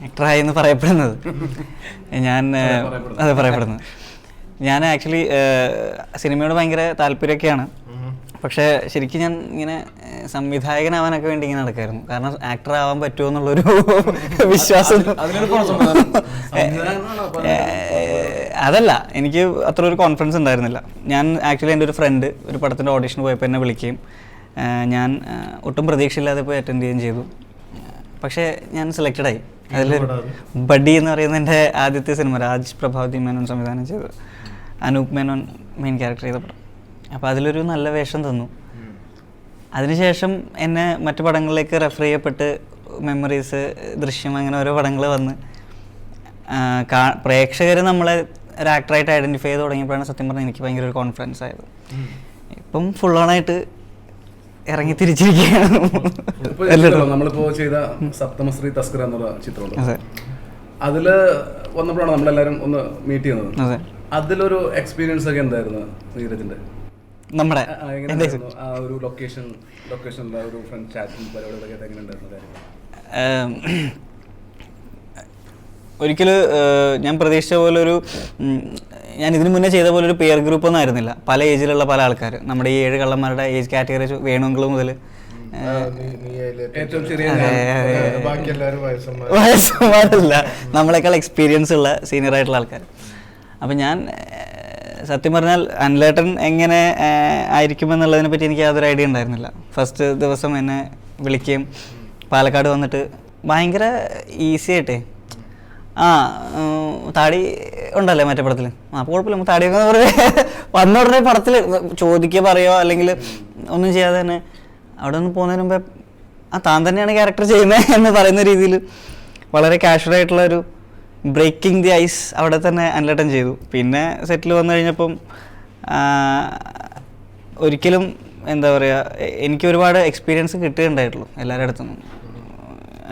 ആക്ടറായെന്ന് പറയപ്പെടുന്നത് ഞാൻ ആക്ച്വലി സിനിമയോട് ഭയങ്കര താല്പര്യമൊക്കെയാണ്. പക്ഷേ ശരിക്കും ഞാൻ ഇങ്ങനെ സംവിധായകനാവാനൊക്കെ വേണ്ടി ഇങ്ങനെ നടക്കായിരുന്നു. കാരണം ആക്ടർ ആവാൻ പറ്റുമോ എന്നുള്ളൊരു വിശ്വാസം. അതല്ല, എനിക്ക് അത്ര ഒരു കോൺഫിഡൻസ് ഉണ്ടായിരുന്നില്ല. ഞാൻ ആക്ച്വലി എൻ്റെ ഒരു ഫ്രണ്ട് ഒരു പടത്തിൻ്റെ ഓഡിഷന് പോയപ്പോൾ എന്നെ വിളിക്കുകയും ഞാൻ ഒട്ടും പ്രതീക്ഷയില്ലാതെ പോയി അറ്റൻഡ് ചെയ്യുകയും ചെയ്തു. പക്ഷേ ഞാൻ സെലക്റ്റഡായി. അതിൽ ബഡ്ഡി എന്ന് പറയുന്ന എൻ്റെ ആദ്യത്തെ സിനിമ, രാജ് പ്രഭാവതി മേനോൻ സംവിധാനം ചെയ്തത്, അനൂപ് മേനോൻ മെയിൻ ക്യാരക്ടർ ചെയ്ത പടം. അപ്പോൾ അതിലൊരു നല്ല വേഷം തന്നു. അതിനുശേഷം എന്നെ മറ്റു പടങ്ങളിലേക്ക് റെഫർ ചെയ്യപ്പെട്ട് മെമ്മറീസ്, ദൃശ്യം, അങ്ങനെ ഓരോ പടങ്ങൾ വന്ന് പ്രേക്ഷകർ നമ്മളെ ഒരു ആക്ടറായിട്ട് ഐഡൻറ്റിഫൈ ചെയ്ത് തുടങ്ങിയപ്പോഴാണ് സത്യം പറഞ്ഞാൽ എനിക്ക് ഭയങ്കര ഒരു കോൺഫിഡൻസ് ആയത്. ഇപ്പം ഫുൾ ഓണായിട്ട് ഇറങ്ങി തിരിച്ചിരിക്കുകയാണ്. നമ്മളിപ്പോ ചെയ്ത സപ്തമശ്രീ തസ്കര എന്നുള്ള ചിത്രമുണ്ട്, അതില് വന്നപ്പോഴാണ് നമ്മളെല്ലാരും ഒന്ന് മീറ്റ് ചെയ്യുന്നത്. അതിലൊരു എക്സ്പീരിയൻസ് ഒക്കെ എന്തായിരുന്നു നീരജിന്റെ? നമ്മുടെ ഒരു ലൊക്കേഷനിലെ ഒരു ഫ്രണ്ട് ചാറ്റിംഗ് പരിപാടികളൊക്കെ എങ്ങനെ ഉണ്ടായിരുന്നു? ഒരിക്കലും ഞാൻ പ്രതീക്ഷിച്ച പോലെ ഞാൻ ഇതിനു മുന്നേ ചെയ്ത പോലെ ഒരു പിയർ ഗ്രൂപ്പ് ഒന്നും ആയിരുന്നില്ല. പല ഏജിലുള്ള പല ആൾക്കാർ, നമ്മുടെ ഈ 7 കള്ളന്മാരുടെ ഏജ് കാറ്റഗറി വേണുങ്കൾ മുതൽ വയസ്സന്മാരല്ല, നമ്മളെക്കാൾ എക്സ്പീരിയൻസ് ഉള്ള സീനിയർ ആയിട്ടുള്ള ആൾക്കാർ. അപ്പം ഞാൻ സത്യം പറഞ്ഞാൽ അനിലേട്ടൻ എങ്ങനെ ആയിരിക്കുമെന്നുള്ളതിനെ പറ്റി എനിക്ക് യാതൊരു ഐഡിയ ഉണ്ടായിരുന്നില്ല. ഫസ്റ്റ് ദിവസം എന്നെ വിളിക്കുകയും പാലക്കാട് വന്നിട്ട് ഭയങ്കര ഈസി ആയിട്ടേ താടി ഉണ്ടല്ലേ മറ്റേ പടത്തിൽ, അപ്പോൾ കുഴപ്പമില്ല താടിയൊക്കെ വന്ന ഉടനെ പടത്തിൽ ചോദിക്കുക പറയുകയോ അല്ലെങ്കിൽ ഒന്നും ചെയ്യാതെ തന്നെ അവിടെ നിന്ന് പോകുന്നതിന് മുമ്പേ താൻ തന്നെയാണ് ക്യാരക്ടർ ചെയ്യുന്നത് എന്ന് പറയുന്ന രീതിയിൽ വളരെ കാഷ്വലായിട്ടുള്ള ഒരു ബ്രേക്കിംഗ് ദി ഐസ് അവിടെ തന്നെ അനിലേട്ടൻ ചെയ്തു. പിന്നെ സെറ്റിൽ വന്നു കഴിഞ്ഞപ്പം ഒരിക്കലും എന്താ പറയുക, എനിക്ക് ഒരുപാട് എക്സ്പീരിയൻസ് കിട്ടുകയുണ്ടായിട്ടുള്ളൂ എല്ലാവരുടെ അടുത്തുനിന്നും.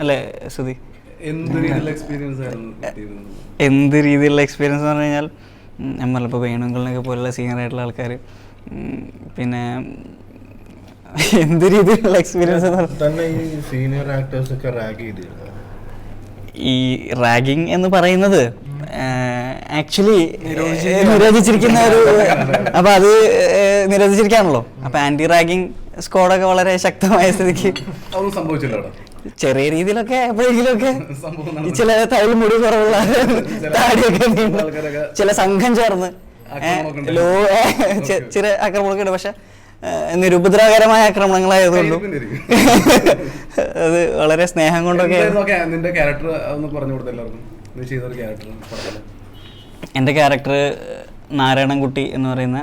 അല്ലേ സുധി? എന്ത് രീതിയിലുള്ള എക്സ്പീരിയൻസ് എന്ന് പറഞ്ഞു കഴിഞ്ഞാൽ നമ്മളിപ്പോൾ വേണുങ്കളിനൊക്കെ പോലുള്ള സീനിയർ ആയിട്ടുള്ള ആൾക്കാർ, പിന്നെ എന്ത് രീതിയിലുള്ള എക്സ്പീരിയൻസ് ഈ റാഗിങ് എന്ന് പറയുന്നത് ആക്ച്വലി നിരോധിച്ചിരിക്കുന്ന ഒരു, അപ്പം അത് നിരോധിച്ചിരിക്കുകയാണല്ലോ. അപ്പം ആൻറ്റി റാഗിങ് സ്ക്വാഡൊക്കെ വളരെ ശക്തമായ സ്ഥിതിക്ക് ചെറിയ രീതിയിലൊക്കെ എപ്പോഴെങ്കിലുമൊക്കെ ചില തൈൽ മുടി കുറവുള്ള താടിയൊക്കെ ചില സംഘം ചേർന്ന് ചില ആക്രമണമൊക്കെ ഉണ്ട്. പക്ഷെ നിരുപദ്രവകരമായ ആക്രമണങ്ങളായതുകൊണ്ടും അത് വളരെ സ്നേഹം കൊണ്ടൊക്കെ. എൻ്റെ ക്യാരക്ടർ നാരായണൻകുട്ടി എന്ന് പറയുന്ന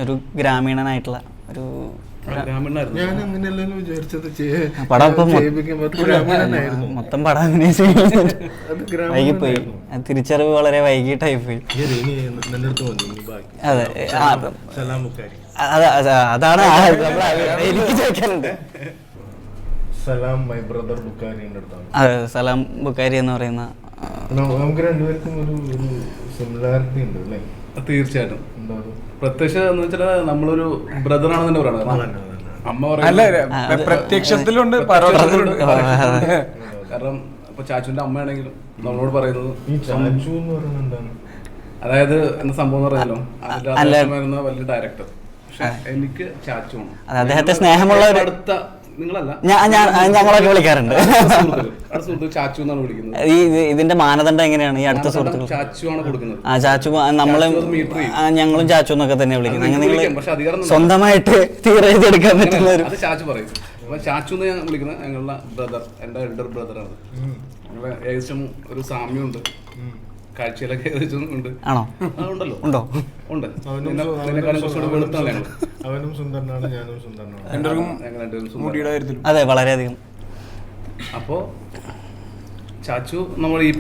ഒരു ഗ്രാമീണനായിട്ടുള്ള ഒരു മൊത്തം പടം വൈകിപ്പോയി. തിരിച്ചറിവ് വളരെ വൈകിട്ടായി പോയി. അതെ, അതാണ് എനിക്ക് ചോദിക്കാനുണ്ട്. അതെ, സലാം ബുക്കാരി എന്ന് പറയുന്ന തീർച്ചയായിട്ടും പ്രത്യക്ഷ എന്ന് വെച്ചാൽ നമ്മളൊരു ബ്രദറാണെന്ന് പറയുന്നത്. അമ്മ പ്രത്യക്ഷത്തിലുണ്ട്, കാരണം ഇപ്പൊ ചാച്ചുവിന്റെ അമ്മയാണെങ്കിലും നമ്മളോട് പറയുന്നത് അതായത് എന്താ സംഭവം എന്ന് പറയാലോ, അതിന്റെ വലിയ ഡയറക്ടർ. പക്ഷെ എനിക്ക് ചാച്ചു അദ്ദേഹത്തെ സ്നേഹമുള്ള അടുത്ത ഞങ്ങളൊക്കെ വിളിക്കാറുണ്ട്. ചാച്ചു എന്നാണ് വിളിക്കുന്നത്. ഇതിന്റെ മാനദണ്ഡം എങ്ങനെയാണ്? ഈ അടുത്ത സുഹൃത്തുക്കൾ ചാച്ചുവാണ് കൊടുക്കുന്നത്. ചാച്ചു നമ്മളും ഞങ്ങളും ചാച്ചു എന്നൊക്കെ തന്നെ വിളിക്കുന്നത്. അങ്ങനെ നിങ്ങൾ സ്വന്തമായിട്ട് തീരെടുക്കാൻ പറ്റുന്ന ഒരു ചാച്ചു പറയും. അപ്പൊ ചാച്ചു എന്ന് ഞാൻ വിളിക്കുന്നത് ഞങ്ങളുടെ ബ്രദർ, എന്റെ എൽഡർ ബ്രദറാണ്. ഞങ്ങളെ ഏകദേശം ഒരു സാമ്യമുണ്ട്, കാഴ്ചയിലൊക്കെ ഏകദേശം ഉണ്ട്. ആണോ? ഉണ്ടല്ലോ, ഉണ്ടോ? ഉണ്ട്. കുറച്ചുകൂടെ വെളുത്താണ് ഞങ്ങൾ. അവനും സുന്ദരനാണ്, ഞാനും സുന്ദരനാണ്. അതെ, വളരെയധികം. അപ്പോൾ ചാച്ചു നമ്മൾ ഈ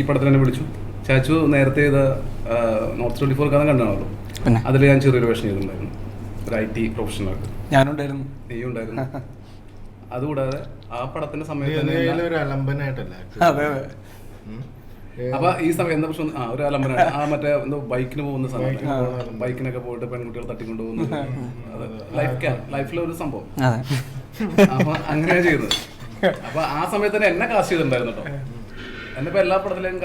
പടത്തിൽ തന്നെ വിളിച്ചു. ചാച്ചു നേരത്തെ ചെയ്ത നോർത്ത് 24 കഥ കണ്ടാണല്ലോ, അതിൽ ഞാൻ ചെറിയൊരു വേഷം ചെയ്തിട്ടുണ്ടായിരുന്നു, ഒരു IT പ്രൊഫഷണലായിട്ട്. ഞാനുണ്ടായിരുന്നു, നീയും ഉണ്ടായിരുന്നു. അതുകൂടാതെ ആ പടത്തിന്റെ സമയത്ത് അപ്പൊ ഈ സമയം എന്താ പ്രശ്നം, ഒരു അലമ്പനാണ് ആ മറ്റേ എന്തോ ബൈക്കിന് പോകുന്ന സമയത്ത് ബൈക്കിനൊക്കെ പോയിട്ട് പെൺകുട്ടികൾ തട്ടിക്കൊണ്ടു പോകുന്നത് ലൈഫിലെ ഒരു സംഭവം. അപ്പൊ അങ്ങനെയാണ് ചെയ്യുന്നത്. അപ്പൊ ആ സമയത്ത് തന്നെ എന്നെ കാസ്റ്റ് ചെയ്തിട്ടുണ്ടായിരുന്നു കേട്ടോ. എന്നെ ഇപ്പൊ എല്ലാ പടത്തിലും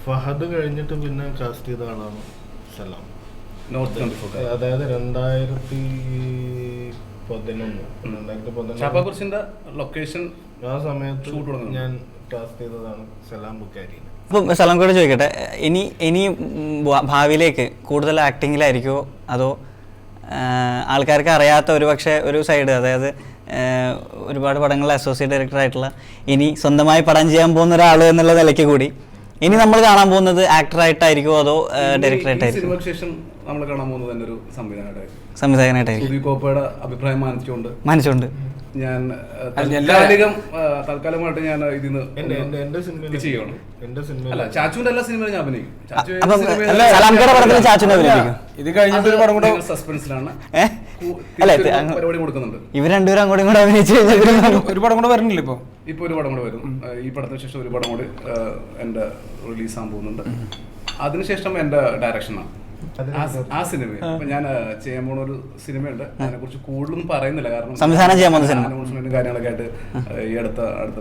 ഫഹദ് കഴിഞ്ഞിട്ട് പിന്നെ കാസ്റ്റ് ചെയ്ത ആളാണ് സലാം. നോർത്ത് 24 അതായത് 2011 ലൊക്കേഷൻ ആ സമയത്ത് ഞാൻ കാസ്റ്റ് ചെയ്തതാണ് സലാം ബുക്കാരി. അപ്പം സലാം കൂടെ ചോദിക്കട്ടെ, ഇനി ഭാവിയിലേക്ക് കൂടുതൽ ആക്ടിങ്ങിലായിരിക്കുമോ അതോ ആൾക്കാർക്ക് അറിയാത്ത ഒരു പക്ഷേ ഒരു സൈഡ്, അതായത് ഒരുപാട് പടങ്ങളിൽ അസോസിയേറ്റ് ഡയറക്ടർ ആയിട്ടുള്ള ഇനി സ്വന്തമായി പടം ചെയ്യാൻ പോകുന്ന ഒരാൾ എന്നുള്ള നിലയ്ക്ക് കൂടി ഇനി നമ്മൾ കാണാൻ പോകുന്നത് ആക്ടറായിട്ടായിരിക്കുമോ അതോ ഡയറക്ടറായിട്ടായിരിക്കും? സിനിമയ്ക്ക് ശേഷം നമ്മൾ കാണാൻ പോകുന്നത് തന്നെ ഒരു സംവിധായകനായിട്ടായിരിക്കും. സുദീപ് കോപ്പയുടെ അഭിപ്രായം മാനിച്ചുകൊണ്ട് ഞാൻ തൽക്കാലമായിട്ട് ഞാൻ ഇതിന്ന് ചെയ്യണം. അല്ല, ചാച്ചുവിന്റെ എല്ലാ സിനിമയിലും ഞാൻ അഭിനയിക്കും. ഇത് കഴിഞ്ഞിട്ട് ഒരു പടം കൂടെ സസ്പെൻസിലാണ് പരിപാടി കൊടുക്കുന്നുണ്ട്. ഇവർ രണ്ടുപേരും അങ്ങോട്ടും കൂടെ അഭിനയിച്ച് ഒരു പടം കൂടെ വരണില്ല ഇപ്പൊ ഒരു പടം കൂടെ വരും. ഈ പടത്തിന് ശേഷം ഒരു പടം കൂടി എന്റെ റിലീസ് ആകാൻ പോകുന്നുണ്ട്. അതിനുശേഷം എന്റെ ഡയറക്ഷനാണ് ആ സിനിമ. അപ്പൊ ഞാൻ ചെയ്യാൻ പോണ ഒരു സിനിമയുണ്ട്. അതിനെ കുറിച്ച് കൂടുതലൊന്നും പറയുന്നില്ല, കാരണം അനൗൺസ്മെന്റും കാര്യങ്ങളൊക്കെ ആയിട്ട് ഈ അടുത്ത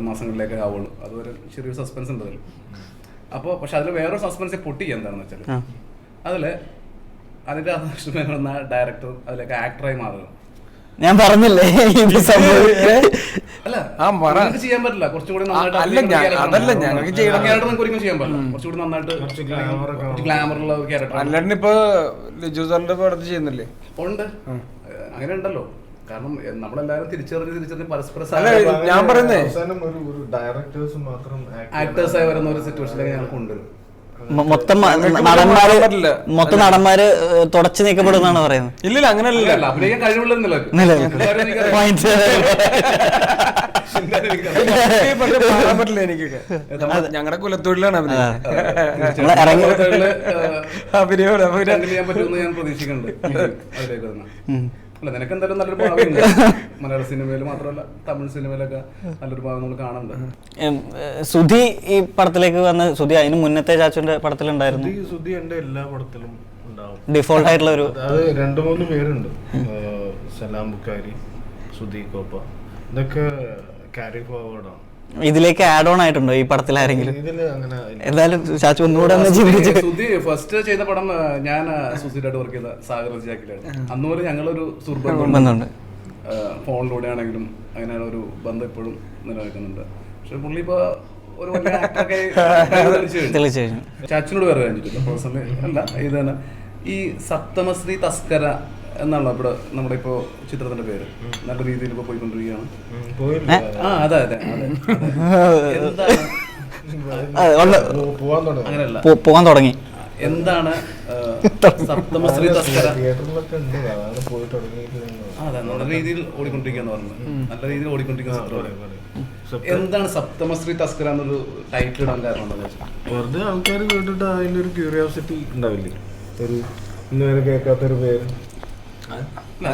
മാസങ്ങളിലേക്ക് ആവുള്ളൂ. അതൊരു ചെറിയൊരു സസ്പെൻസ് ഉണ്ട് അതിൽ. അപ്പോൾ പക്ഷെ അതിൽ വേറൊരു സസ്പെൻസ് പൊട്ടിക്കുക എന്താണെന്ന് വെച്ചാൽ, അതില് അതിന്റെ എന്ന ഡയറക്ടർ അതിലേക്ക് ആക്ടറായി മാറുക. ഞാൻ പറഞ്ഞില്ലേ അല്ല, ചെയ്യാൻ പറ്റില്ല. കുറച്ചുകൂടി നന്നായിട്ട് ഒരിക്കലും ചെയ്യാൻ പറ്റില്ല. കുറച്ചുകൂടി നന്നായിട്ട് ഗ്ലാമറുള്ള ഒരു ക്യാരക്ടർ. അല്ലാണ്ട് ഇപ്പൊ ലിജു സാറിന്റെ പടത്ത് ചെയ്യുന്നില്ലേ? ഉണ്ട്, അങ്ങനെ ഉണ്ടല്ലോ. കാരണം നമ്മളെല്ലാരും തിരിച്ചറിഞ്ഞ് പരസ്പരം ഞാൻ പറയുന്നേ ആക്ടേഴ്സായി വരുന്ന ഒരു സിറ്റുവേഷനിലേക്ക് ഞങ്ങൾ കൊണ്ടുവരും. മൊത്തം നടന്മാര് തുടച്ചു നീക്കപ്പെടുന്നാണ് പറയുന്നത്. ഇല്ല, അങ്ങനെയല്ല. അഭിനയിക്കാൻ കഴിവുള്ള പറ്റില്ല എനിക്കൊക്കെ. ഞങ്ങളുടെ കുലത്തൊഴിലാണ് ചെയ്യാൻ പറ്റുമെന്ന് ഞാൻ പ്രതീക്ഷിക്കുന്നുണ്ട്. അതിലേക്ക് തന്നെ അല്ല, നിനക്ക് എന്തായാലും നല്ലൊരു ഭാവിയുണ്ട്. മലയാള സിനിമയിൽ മാത്രമല്ല തമിഴ് സിനിമയിലൊക്കെ നല്ലൊരു ഭാവം നമ്മൾ കാണുന്നുണ്ട്. സുധി ഈ പടത്തിലേക്ക് വന്ന് സുധി അതിന് മുന്നത്തെ ചാച്ചുവിന്റെ പടത്തിലുണ്ടായിരുന്നു. സുധി എന്റെ എല്ലാ പടത്തിലും ഉണ്ടാവും. ഡിഫോൾട്ട് ആയിട്ടുള്ള ഒരു 2-3 പേരുണ്ട്. സലാം ബുക്കാരി, സുധി കോപ്പ, ഇതൊക്കെ ക്യാരി ഫോർവേഡാണ്. ഇതിലേക്ക് ആഡ് ഓൺ ആയിട്ടുണ്ടോ ഈ പടത്തിൽ ആരെങ്കിലും? എന്തായാലും ചാച്ചു ഒന്നുകൂടെ സുധി ഫസ്റ്റ് ചെയ്ത പടം ഞാൻ സുധീരായിട്ട് വർക്ക് ചെയ്ത സാഗർ ജാക്കിലാണ്. അന്നുപോലെ ഞങ്ങളൊരു സുഹൃത്തുണ്ട്. ഫോണിലൂടെ ആണെങ്കിലും അങ്ങനെ ഒരു ബന്ധം ഇപ്പോഴും നിലനിൽക്കുന്നുണ്ട്. പക്ഷെ പുള്ളി ഇപ്പൊ ഒരു വലിയ ആക്ടറൊക്കെ ചാച്ചിനോട് വേറെ കഴിഞ്ഞിട്ടില്ല പേഴ്സണലി. അല്ല, ഇത് തന്നെ ഈ സപ്തമശ്രീ തസ്കര എന്നാണല്ലോ ഇവിടെ നമ്മുടെ ഇപ്പോ ചിത്രത്തിന്റെ പേര്. നല്ല രീതിയിൽ ഇപ്പൊ പോയിക്കൊണ്ടിരിക്കുകയാണ്. അതെ അതെ അതെ. അങ്ങനെയല്ല, പോകാൻ തുടങ്ങി. എന്താണ് സപ്തമശ്രീ തസ്കര? അതെ, നല്ല രീതിയിൽ ഓടിക്കൊണ്ടിരിക്കുകയെന്ന് പറഞ്ഞത്. നല്ല രീതിയിൽ ഓടിക്കൊണ്ടിരിക്കുന്ന ചിത്രമാണ്. എന്താണ് സപ്തമശ്രീ തസ്കര എന്നൊരു ടൈറ്റിൽ ഇടാൻ കാരണം? വെറുതെ ആൾക്കാർ കേട്ടിട്ട് അതിന്റെ ഒരു ക്യൂരിയോസിറ്റി ഉണ്ടാവില്ലേ, ഒരു ഇന്നുവരെ കേൾക്കാത്തൊരു പേര്.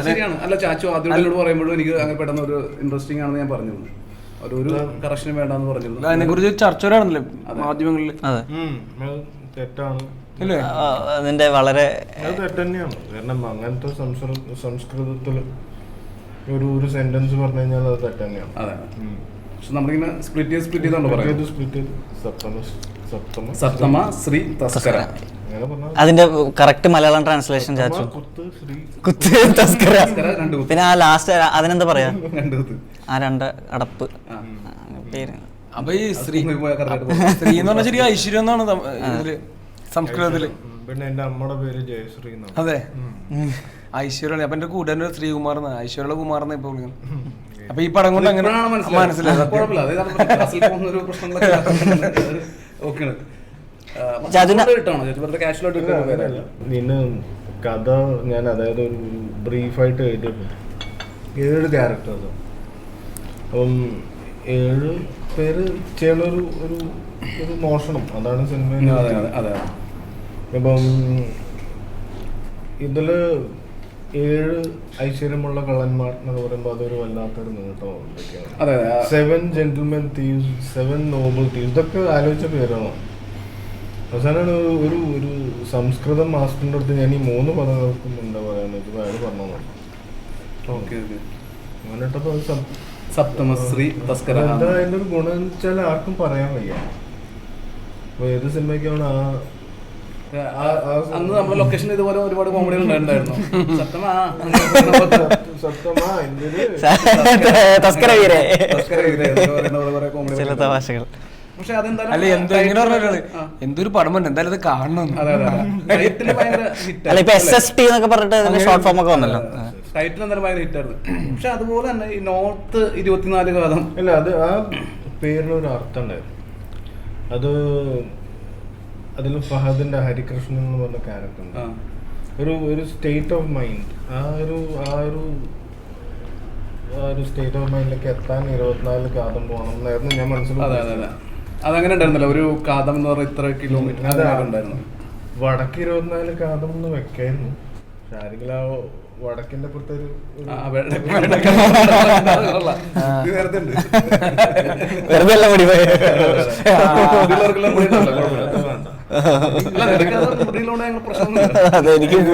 ശരിയാണ്. അല്ല, ചാച്ചു ആദ്യം പറയുമ്പോഴും എനിക്ക് അങ്ങനെ പെട്ടെന്ന് ഒരു ഇൻട്രസ്റ്റിംഗ് ആണെന്ന് ഞാൻ പറഞ്ഞിരുന്നു. ഒരു കറക്ഷൻ വേണ്ടെന്ന് പറഞ്ഞിരുന്നു. അതിനെ കുറിച്ച് ചർച്ച വരാണല്ലോ മാധ്യമങ്ങളിൽ. തെറ്റാണ് അതിന്റെ വളരെ തെറ്റ് തന്നെയാണ്. കാരണം അങ്ങനത്തെ സംസ്കൃതത്തില് ഒരു സെന്റൻസ് പറഞ്ഞു കഴിഞ്ഞാൽ അത് തെറ്റ് തന്നെയാണ്. അതെ, പക്ഷെ നമ്മളിങ്ങനെ സ്പ്ലിറ്റ് ചെയ്തോണ്ട് പറയുന്നത് സപ്തമ ശ്രീ തസ്കര. അതിന്റെ കറക്റ്റ് മലയാളം ട്രാൻസ്ലേഷൻ ചാച്ചു കുത്ത് തസ്കര. പിന്നെ ആ ലാസ്റ്റ് അതിനെന്താ പറയാ, ആ രണ്ട് അടപ്പ് പേര്. അപ്പൊ ഈ സ്ത്രീ എന്ന് പറഞ്ഞാൽ ശരി ഐശ്വര്യം എന്നാണ് സംസ്കൃതത്തില്. പിന്നെ എന്റെ അമ്മയുടെ പേര് ജയശ്രീ. അതെ, ഐശ്വര്യ. അപ്പൊ എന്റെ കൂട്ടുകാരൻ ശ്രീകുമാർ എന്നാ, ഐശ്വര്യ കുമാർ എന്നാ ഇപ്പൊ വിളിക്കുന്നത്. അപ്പൊ ഈ പടം കൊണ്ട് അങ്ങനെ മനസ്സിലായി. ഇന്ന് കഥ ഞാൻ അതായത് ഒരു ബ്രീഫായിട്ട് എഴുതിയിട്ടുണ്ട്. 7 ക്യാരക്ടേഴ്സ്. അപ്പം 7 പേര് ചെയ്യുന്ന ഒരു മോഷണം, അതാണ് സിനിമ. ഇപ്പം ഇതില് 7 ഐശ്വര്യമുള്ള കള്ളന്മാർ എന്നൊക്കെ പറയുമ്പോൾ അതൊരു വല്ലാത്തൊരു നേട്ടമാണ്. അതെ 7 ജെന്റിൽമെൻ തീവ്സ്, 7 നോബിൾ തീവ്സ്, ഇതൊക്കെ ആലോചിച്ച പേരാണ്. അവസാനമാണ് ഒരു ഒരു സംസ്കൃതം മാസ്റ്ററിൻ്റെ അടുത്ത് ഞാൻ ഈ 3 പദങ്ങൾക്കും എന്താ പറയാന്ന് വെച്ചാൽ അയാൾ പറഞ്ഞു. Okay okay. അങ്ങനെട്ടപ്പോൾ സപ്തമശ്രീ തസ്കര. എന്താ അതിൻ്റെ ഒരു ഗുണം എന്ന് വെച്ചാൽ ആർക്കും പറയാൻ വയ്യ. അപ്പോൾ ഏത് സിനിമയ്ക്കാണ് അന്ന് നമ്മുടെ ലൊക്കേഷൻ ഇതുപോലെ ഒരുപാട് കോമഡികൾ ഉണ്ടായിരുന്നു. സത്യമാ ചില തമാശകൾ. പക്ഷെ അല്ല എന്തൊരു പടം എന്തായാലും അത് കാണണം. അല്ല ഇപ്പൊ SST എന്നൊക്കെ പറഞ്ഞിട്ട് ഷോർട്ട് ഫോം ഒക്കെ വന്നല്ലോ. ടൈറ്റിൽ എന്തായാലും ഭയങ്കര ഹിറ്റായിരുന്നു. പക്ഷെ അതുപോലെ തന്നെ ഈ നോർത്ത് 24 കാലം അല്ല, അത് ആ പേരിനൊരു അർത്ഥം ഉണ്ടായിരുന്നു. അത് അതിൽ ഫഹദിന്റെ ഹരികൃഷ്ണൻ എന്ന് പറഞ്ഞ ക്യാരക്ടർ ഉണ്ട്. ഒരു സ്റ്റേറ്റ് ഓഫ് മൈൻഡ്, ആ ഒരു സ്റ്റേറ്റ് ഓഫ് മൈൻഡിലേക്ക് എത്താൻ 24 കാതം പോകണം എന്നായിരുന്നു ഞാൻ മനസ്സിലാക്കുന്നത്. അതങ്ങനെ ഉണ്ടായിരുന്നല്ലോ, ഒരു കാതം എന്ന് പറഞ്ഞാൽ ഇത്ര കിലോമീറ്റർ ഉണ്ടായിരുന്നു. വടക്ക് 24 കാതം എന്ന് വെക്കായിരുന്നു. പക്ഷെ ആരെങ്കിലും ആ വടക്കിന്റെ പുറത്തൊരു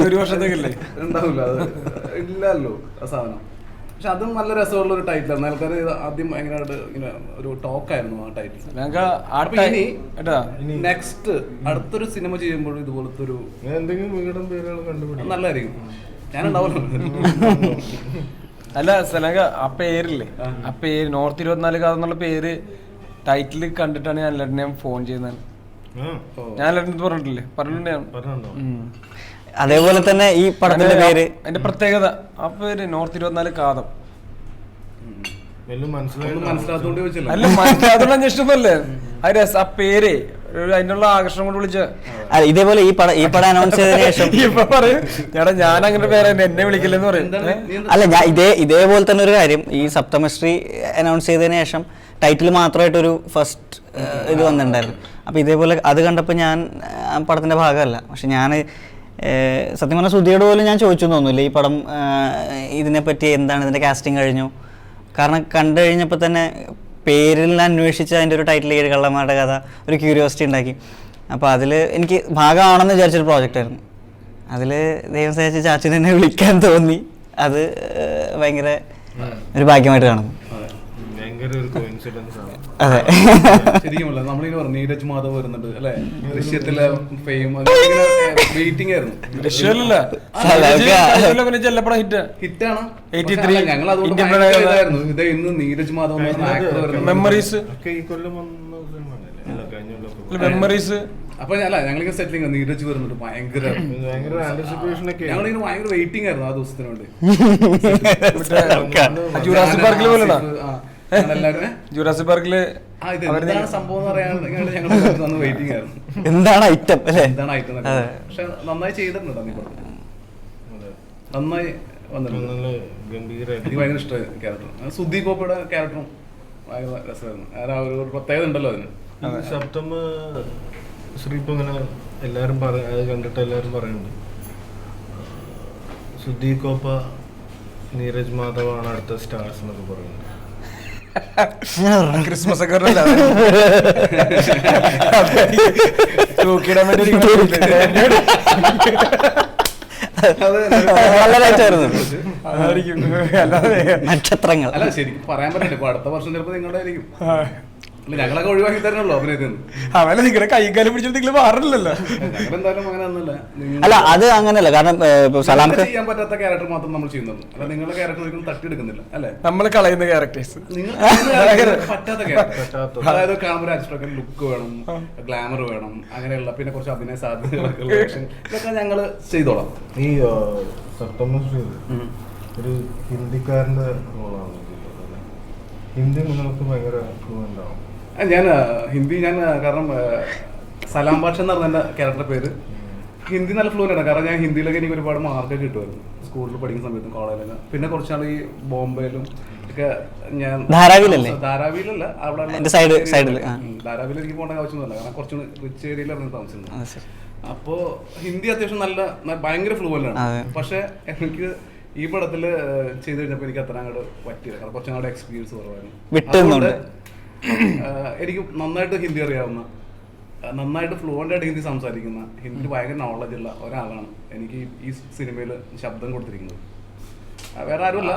ഒരു വർഷത്തേക്കല്ലേ ഉണ്ടാവില്ല, അത് ഇല്ലല്ലോ ആ സാധനം. പക്ഷെ അതും നല്ല രസമുള്ള ഒരു ടൈറ്റിലായിരുന്നു. ആൾക്കാർ ആദ്യം ഭയങ്കരമായിട്ട് ഇങ്ങനെ ഒരു ടോക്കായിരുന്നു ആ ടൈറ്റിൽ. നെക്സ്റ്റ് അടുത്തൊരു സിനിമ ചെയ്യുമ്പോൾ ഇതുപോലത്തെ ഒരു എന്തെങ്കിലും വീടും പേരുകൾ കണ്ടുപിടിക്കും, നല്ലതായിരിക്കും. ഞാനുണ്ടാവുമല്ലോ. അല്ല സലങ്ക ആ പേരില്ലേ, ആ പേര് നോർത്ത് 24 കാതം എന്നുള്ള പേര് ടൈറ്റിൽ കണ്ടിട്ടാണ് ഞാൻ എല്ലാവരും ഞാൻ ഫോൺ ചെയ്യുന്നത്. ഞാൻ എല്ലാവരും പറഞ്ഞിട്ടില്ലേ, പറഞ്ഞിട്ടുണ്ടോ? അതേപോലെ തന്നെ ഈ പടത്തിന്റെ പേര്, അതിന്റെ പ്രത്യേകത ആ പേര് നോർത്ത് 24 കാതം. മനസ്സിലാത്തോണ്ട് ചോദിച്ചല്ലോ. അല്ല മനസ്സിലാത്തോണ്ട് ഇഷ്ടമല്ലേ ആ പേര്, അതിനുള്ള ആകർഷണം കൊണ്ട് വിളിച്ച. ഇതേപോലെ ഈ പടം അനൗൺസ് ചെയ്തതിനു ശേഷം ഇപ്പൊ പറയും ചേട്ടാ ഞാൻ അങ്ങനെ പേര് എന്നെ വിളിക്കില്ലെന്ന് പറയും. അല്ല ഞാൻ ഇതേപോലെ തന്നെ ഒരു കാര്യം, ഈ സപ്തമശ്രീ അനൗൺസ് ചെയ്തതിനു ശേഷം ടൈറ്റിൽ മാത്രമായിട്ടൊരു ഫസ്റ്റ് ഇത് വന്നിട്ടുണ്ടായിരുന്നു. അപ്പോൾ ഇതേപോലെ അത് കണ്ടപ്പോൾ ഞാൻ ആ പടത്തിന്റെ ഭാഗമല്ല, പക്ഷെ ഞാൻ സത്യം പറഞ്ഞാൽ ശ്രുതിയോട് പോലും ഞാൻ ചോദിച്ചു തോന്നുന്നില്ല ഈ പടം ഇതിനെപ്പറ്റി എന്താണ്, ഇതിൻ്റെ കാസ്റ്റിംഗ് കഴിഞ്ഞു. കാരണം കണ്ടു കഴിഞ്ഞപ്പോൾ തന്നെ പേരിൽ അന്വേഷിച്ച് അതിൻ്റെ ഒരു ടൈറ്റിൽ 7 കള്ളന്മാരുടെ കഥ ഒരു ക്യൂരിയോസിറ്റി ഉണ്ടാക്കി. അപ്പോൾ അതിൽ എനിക്ക് ഭാഗമാണെന്ന് വിചാരിച്ചൊരു പ്രോജക്റ്റായിരുന്നു. അതിൽ ദൈവം സഹായിച്ച് ചാച്ചൻ എന്നെ വിളിക്കാൻ തോന്നി. അത് ഭയങ്കര ഒരു ഭാഗ്യമായിട്ട് കാണുന്നു. അതെ ശരിക്കുമല്ല, നമ്മളിങ്ങനെ പറഞ്ഞു നീരജ് മാധവ് വരുന്നുണ്ട് അല്ലെ, ദൃശ്യത്തിലെ ഫെയിം വെയിറ്റിംഗ് ആയിരുന്നു. ഹിറ്റാണ്. ഞങ്ങൾ അതുകൊണ്ടായിരുന്നു ഇത് ഇന്ന് നീരജ് മാധവ് മെമ്മറീസ്. അപ്പൊ അല്ല ഞങ്ങളിങ്ങനെ സെറ്റിലിംഗ് നീരജ് വരുന്നുണ്ട്, ഭയങ്കര ഞങ്ങളിങ്ങനെ ഭയങ്കര വെയിറ്റിംഗ് ആയിരുന്നു ആ ദിവസത്തിന് വേണ്ടി. ജുറാസിക് പാർക്കിൽ പോലെ എന്താണ് ഐറ്റം അല്ലേ, എന്താണ് ഐറ്റം. പക്ഷെ നന്നായി ചെയ്തിട്ടുണ്ട്, നന്നായി വന്നിട്ടുണ്ട്. എനിക്ക് ഭയങ്കര ഇഷ്ടമായി ക്യാരക്ടർ. സുധി കോപ്പയുടെ ക്യാരക്ടറും ഭയങ്കര രസമായിരുന്നു. ഒരു പ്രത്യേകത ഉണ്ടല്ലോ അതിന്. സപ്തമ ശ്രീ ഇപ്പൊ ഇങ്ങനെ എല്ലാരും അത് കണ്ടിട്ട് എല്ലാരും പറയുന്നുണ്ട് സുധി കോപ്പ നീരജ് മാധവാണ് അടുത്ത സ്റ്റാർസ് എന്നൊക്കെ പറയുന്നത്. ക്രിസ്മസ് ഒക്കെ നക്ഷത്രങ്ങൾ. അല്ല ശരിക്കും പറയാൻ പറ്റില്ല, ഇപ്പൊ അടുത്ത വർഷം ചിലപ്പോ നിങ്ങളുടെ ആയിരിക്കും. ഞങ്ങളൊക്കെ ഒഴിവാക്കി തരണല്ലോ അഭിനയത്തിൽ. അവനെ നിങ്ങളുടെ കൈകാലം പിടിച്ചിട്ട് നിങ്ങൾ മാറില്ലല്ലോ. ഞങ്ങളെന്തായാലും അങ്ങനെ ഒന്നുമില്ല. അല്ല അത് അങ്ങനെയല്ല, കാരണം സലാംക്ക് ചെയ്യാൻ പറ്റാത്ത ക്യാരക്ടർ മാത്രം നമ്മൾ ചെയ്യുന്നുള്ളൂ. അല്ല നിങ്ങളുടെ ക്യാരക്ടർ ഒരിക്കലും തട്ടിയെടുക്കുന്നില്ല അല്ലെ, നമ്മൾ കളയുന്ന ക്യാരക്ടേഴ്സ്. പറ്റാത്ത ക്യാരക്ടർ, അതായത് കാണുമ്പോൾ അജിസ്റ്റൊക്കെ ലുക്ക് വേണം, ഗ്ലാമർ വേണം, അങ്ങനെയുള്ള പിന്നെ കുറച്ച് അഭിനയ സാധ്യതകളൊക്കെ ഇതൊക്കെ ഞങ്ങള് ചെയ്തോളാം. ഈ സപ്തമശ്രീ ഒരു ഹിന്ദിക്കാരന്റെ റോളാണ്. ഹിന്ദി നിങ്ങൾക്ക് ഭയങ്കര ഫ്ലുവൻ്റ് ആവും. ഞാൻ കാരണം സലാം ഭാഷ എന്ന് പറഞ്ഞ എൻ്റെ ക്യാരക്ടർ പേര് ഹിന്ദി നല്ല ഫ്ലുവൻ്റ് ആണ്. കാരണം ഞാൻ ഹിന്ദിയിലൊക്കെ എനിക്ക് ഒരുപാട് മാർക്ക് കിട്ടുമായിരുന്നു സ്കൂളിൽ പഠിക്കുന്ന സമയത്തും കോളേജിലൊക്കെ. പിന്നെ കുറച്ചാൾ ഈ ബോംബെയിലും ഒക്കെ ഞാൻ ധാരാവിയിലല്ലേ? ധാരാവിയിലല്ല, അവിടെ സൈഡിൽ. ധാരാവിയിൽ എനിക്ക് പോകേണ്ട ആവശ്യമൊന്നുമില്ല, കാരണം കുറച്ചുകൂടി റിച്ച് ഏരിയയിലാണ് താമസിക്കുന്നത്. അപ്പോൾ ഹിന്ദി അത്യാവശ്യം ഭയങ്കര ഫ്ലുവൻ്റ് ആണ്. പക്ഷെ എനിക്ക് ഈ പടത്തിൽ ചെയ്ത് കഴിഞ്ഞപ്പോൾ എനിക്ക് അത്ര അങ്ങോട്ട് പറ്റിയില്ല, കാരണം കുറച്ചും കൂടെ എക്സ്പീരിയൻസ് കുറവായിരുന്നു. എനിക്ക് നന്നായിട്ട് ഹിന്ദി അറിയാവുന്ന, നന്നായിട്ട് ഫ്ലുവൻ്റ് ആയിട്ട് ഹിന്ദി സംസാരിക്കുന്ന, ഹിന്ദി ഭയങ്കര നോളജ് ഉള്ള ഒരാളാണ് എനിക്ക് ഈ സിനിമയിൽ ശബ്ദം കൊടുത്തിരിക്കുന്നത്. വേറെ ആരുമല്ല,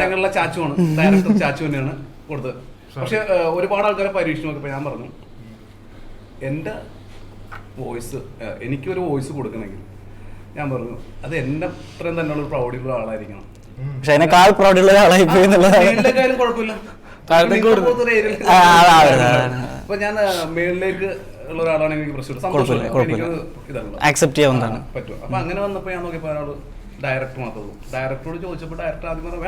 ഞങ്ങളുടെ ചാച്ചുവാണ്, ഡയറക്ടർ ചാച്ചു തന്നെയാണ് കൊടുത്തത്. പക്ഷെ ഒരുപാട് ആൾക്കാരെ പരീക്ഷ നോക്കിയപ്പോൾ ഞാൻ പറഞ്ഞു, എൻ്റെ വോയിസ്, എനിക്കൊരു വോയിസ് കൊടുക്കണമെങ്കിൽ ഞാൻ പറഞ്ഞു അത് എൻ്റെ അത്രയും തന്നെയുള്ള ഒരു പ്രൗഢിയുള്ള ആളായിരിക്കണം. പക്ഷെ അതിനേക്കാൾ പ്രൗഢിയുള്ള ഒരാളായി പോയി കാര്യം കുഴപ്പമില്ല. അപ്പൊ ഞാൻ മേളിലേക്ക് ഉള്ള ഒരാളാണെങ്കിൽ എനിക്ക് പ്രശ്നമില്ല, ആക്സെപ്റ്റ് ചെയ്യാവുന്നതാണ്, പറ്റും. അപ്പൊ അങ്ങനെ വന്നപ്പോൾ ഞാൻ നോക്കിയപ്പോൾ ഒരാള് ഡയറക്ടർ മാത്രമേ ഉള്ളൂ. ഡയറക്ടറോട് ചോദിച്ചപ്പോൾ ഡയറക്ടർ ആദ്യം പറഞ്ഞു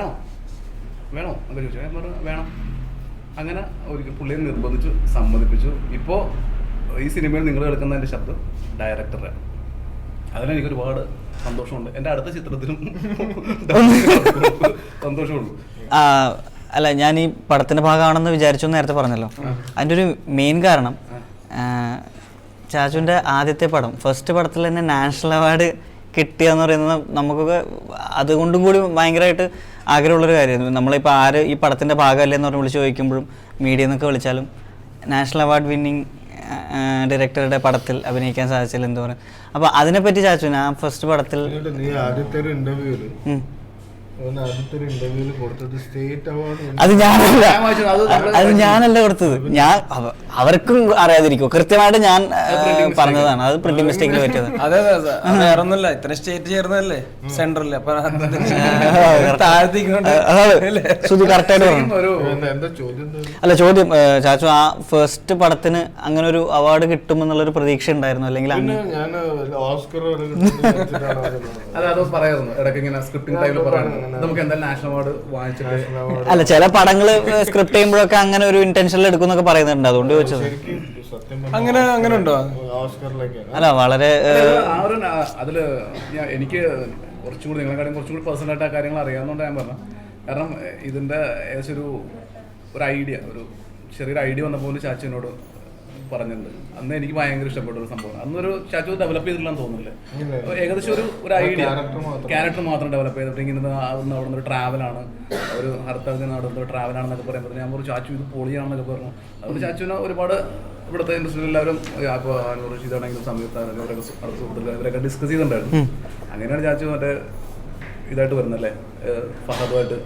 വേണോ എന്നൊക്കെ ചോദിച്ചു. ഞാൻ പറഞ്ഞു വേണം. അങ്ങനെ ഒരിക്കൽ പുള്ളിയെ നിർബന്ധിച്ചു, സമ്മതിപ്പിച്ചു. ഇപ്പോൾ ഈ സിനിമയിൽ നിങ്ങൾ എടുക്കുന്നതിൻ്റെ ശബ്ദം ഡയറക്ടറെ. അതിലെനിക്ക് ഒരുപാട് സന്തോഷമുണ്ട്. എൻ്റെ അടുത്ത ചിത്രത്തിലും സന്തോഷമുള്ളൂ. അല്ല, ഞാൻ ഈ പടത്തിന്റെ ഭാഗമാണെന്ന് വിചാരിച്ചു നേരത്തെ പറഞ്ഞല്ലോ. അതിൻ്റെ ഒരു മെയിൻ കാരണം ചാച്ചുവിൻ്റെ ആദ്യത്തെ പടം, ഫസ്റ്റ് പടത്തിൽ തന്നെ നാഷണൽ അവാർഡ് കിട്ടുക എന്ന് പറയുന്നത് നമുക്കൊക്കെ അതുകൊണ്ടും കൂടി ഭയങ്കരമായിട്ട് ആഗ്രഹമുള്ളൊരു കാര്യമായിരുന്നു. നമ്മളിപ്പോൾ ആര് ഈ പടത്തിൻ്റെ ഭാഗമല്ലേ എന്ന് പറഞ്ഞ് വിളിച്ച് ചോദിക്കുമ്പോഴും മീഡിയ എന്നൊക്കെ വിളിച്ചാലും നാഷണൽ അവാർഡ് വിന്നിങ് ഡയറക്ടറുടെ പടത്തിൽ അഭിനയിക്കാൻ സാധിച്ചില്ല എന്ന് പറയും. അപ്പോൾ അതിനെപ്പറ്റി ചാച്ചു, ആ ഫസ്റ്റ് പടത്തിൽ അത് ഞാനല്ല കൊടുത്തത്. അവർക്കും അറിയാതിരിക്കും, കൃത്യമായിട്ട് ഞാൻ പറഞ്ഞതാണ്. അത് പ്രിന്റ് മിസ്റ്റേക്കിൽ പറ്റിയത്. അതെ വേറൊന്നുമില്ല, ഇത്ര സ്റ്റേറ്റ് ചേർന്നല്ലേ സെൻട്രല്. അപ്പൊ കറക്റ്റായിട്ട് അല്ല, ചോദ്യം ചാച്ചു, ആ ഫസ്റ്റ് പടത്തിന് അങ്ങനെ ഒരു അവാർഡ് കിട്ടുമെന്നുള്ളൊരു പ്രതീക്ഷ ഉണ്ടായിരുന്നു? അല്ലെങ്കിൽ അല്ല, ചില പടങ്ങള് സ്ക്രിപ്റ്റ് ചെയ്യുമ്പോഴൊക്കെ അങ്ങനെ ഒരു ഇന്റൻഷനിൽ എടുക്കുന്നൊക്കെ പറയുന്നുണ്ട്, അതുകൊണ്ട് ചോദിച്ചത്. അങ്ങനെ ഉണ്ടോ? അല്ല, വളരെ അതില് എനിക്ക് കുറച്ചുകൂടി നിങ്ങളെക്കാളും കുറച്ചുകൂടി പേഴ്സണൽ ആയിട്ട് ആ കാര്യങ്ങൾ അറിയാവുന്നതുകൊണ്ട് ഞാൻ പറഞ്ഞു. കാരണം ഇതിന്റെ ഏകദേശം ഒരു ഐഡിയ, ഒരു ചെറിയൊരു ഐഡിയ വന്നപ്പോൾ ചാച്ചുവിനോട് പറഞ്ഞിട്ടുണ്ട്. അന്ന് എനിക്ക് ഭയങ്കര ഇഷ്ടപ്പെട്ട ഒരു സംഭവം. അന്നൊരു ചാച്ചു ഡെവലപ്പ് ചെയ്തിട്ടില്ലെന്ന് തോന്നുന്നില്ല, ഏകദേശം ഒരു ഐഡിയ, ക്യാരക്ടർ മാത്രം ഡെവലപ്പ് ചെയ്തിട്ട് ഇങ്ങനെ അവിടെ നിന്ന് ഒരു ട്രാവലാണ്, ഒരു ഹർത്താൽ നടന്ന ട്രാവലാണെന്നൊക്കെ പറയുമ്പോൾ ഞാൻ പറഞ്ഞു ചാച്ചു ഇത് പൊളിയാണെന്നൊക്കെ പറഞ്ഞു. അതുകൊണ്ട് ചാച്ചുവിനെ ഒരുപാട് ഇവിടുത്തെ ഇൻഡസ്ട്രിയിൽ എല്ലാവരും, അപ്പോൾ അനൂർ റഷീദാണെങ്കിലും സംയുക്താണെങ്കിലും അവരൊക്കെ അടുത്ത സുഹൃത്തുക്കൾ ഇവരൊക്കെ ഡിസ്കസ് ചെയ്തിട്ടുണ്ടായിരുന്നു. അങ്ങനെയാണ് ചാച്ചു മറ്റേ ഇതായിട്ട് വരുന്നല്ലേ, ഫഹദുമായിട്ട്.